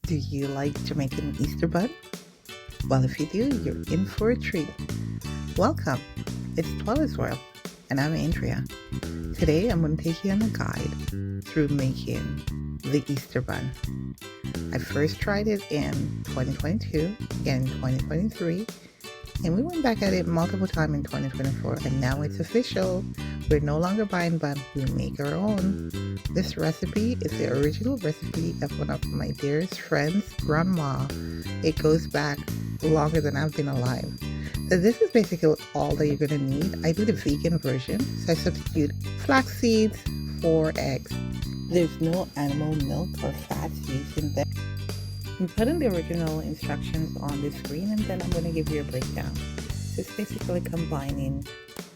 Do you like Jamaican Easter bun? Well, if you do, you're in for a treat. Welcome. It's Twilight's World, and I'm Andrea. Today, I'm going to take you on a guide through making the Easter bun. I first tried it in 2022 and 2023, and we went back at it multiple times in 2024, and now it's official. We're no longer buying bun, we make our own. This recipe is the original recipe of one of my dearest friends' grandma. It goes back longer than I've been alive. So this is basically all that you're going to need. I do the vegan version, so I substitute flax seeds for eggs. There's no animal milk or fats used in them. I'm putting the original instructions on the screen, and then I'm going to give you a breakdown. So it's basically combining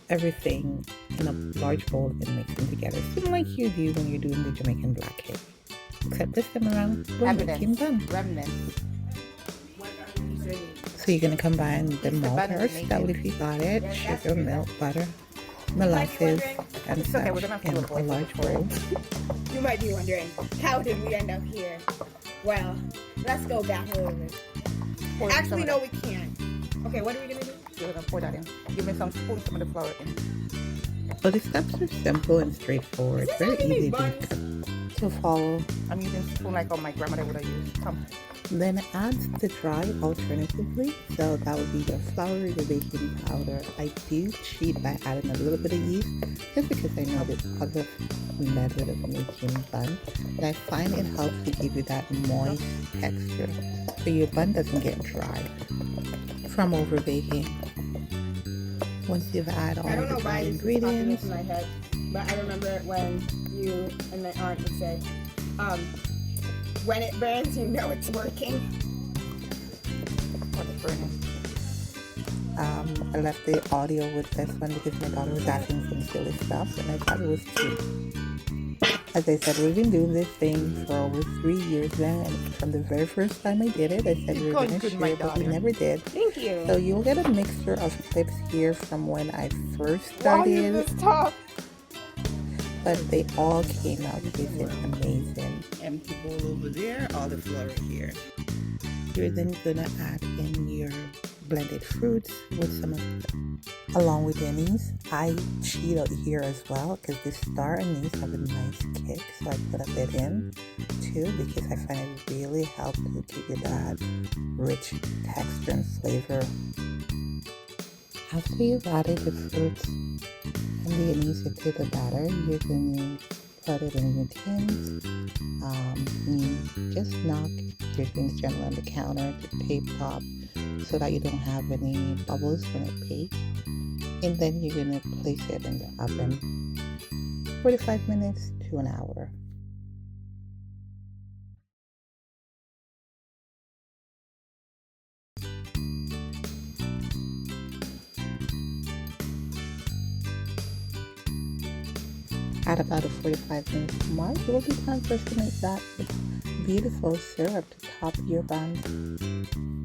everything in a large bowl and mixing together, similar like you do when you're doing the Jamaican black cake. Except this time around, we're making bun. So you're going to combine the malt or stout if you got it, sugar, milk, butter, molasses, and such in a large bowl. You might be wondering, how did we end up here? Well, let's go back a little bit. Actually, no, we can't. Okay, what are we going to do? You're going to pour that in. Give me some spoon, some of the flour in. Well, the steps are simple and straightforward. Very easy to follow. I'm using a spoon like my grandmother would have used. Come. Then add the dry alternatively. So that would be your flour, your baking powder. I do cheat by adding a little bit of yeast just because I know there's other method of making bun. But I find it helps to give you that moist texture so your bun doesn't get dry from over baking. Once you've added all the dry ingredients, in my head, but I remember when you and my aunt would say, when it burns, you know it's working. What is burning? I left the audio with this one because my daughter was asking some silly stuff, and I thought it was cute. As I said, we've been doing this thing for over 3 years now, and from the very first time I did it, I said we were going to share, but we never did. Thank you. So you'll get a mixture of clips here from when I first started, but they all came out looking amazing. Empty bowl over there, all the flour here. You're then gonna add in your blended fruits with some of them, along with the anise. I cheat out here as well because the star anise have a nice kick, so I put a bit in too because I find it really helps to give you that rich texture and flavor. After you've added the fruits and the anise into the batter, you're going to put it in your tins. You just knock your tins gently on the counter to tape top so that you don't have any bubbles when it bakes. And then you're going to place it in the oven 45 minutes to an hour. At about a 45 minutes mark, it will be time for us to make that beautiful syrup to top your bun.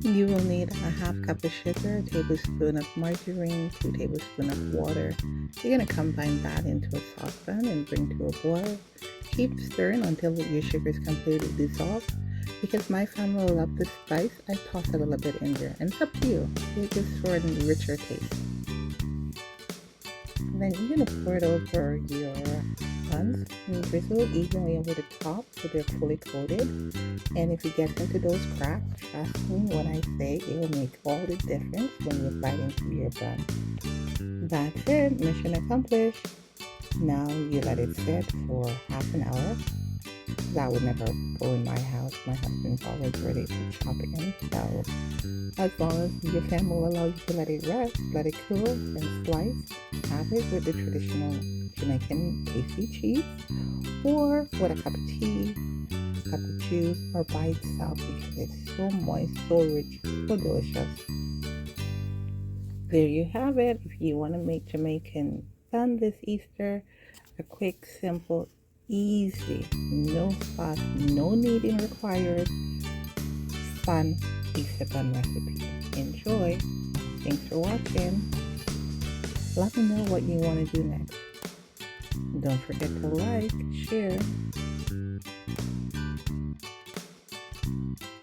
You will need a half cup of sugar, a tablespoon of margarine, 2 tablespoons of water. You're going to combine that into a saucepan and bring to a boil. Keep stirring until your sugar is completely dissolved. Because my family loves the spice, I toss a little bit in there. And it's up to you. It gives for a richer taste. And then you're going to pour it over your buns and drizzle evenly over the top so they're fully coated. And if it gets into those cracks, trust me when I say it will make all the difference when you bite into your bun. That's it, mission accomplished. Now you let it sit for half an hour. That would never go in my house. My husband's always ready to chop it in. So as long as your family will allow you to let it rest, let it cool, and slice, have it with the traditional Jamaican tasty cheese, or with a cup of tea, a cup of juice, or by itself because it's so moist, so rich, so delicious. There you have it. If you want to make Jamaican bun this Easter, a quick, simple, easy, no fuss, no kneading required, fun Easter bun recipe. Enjoy. Thanks for watching. Let me know what you want to do next. Don't forget to like, share,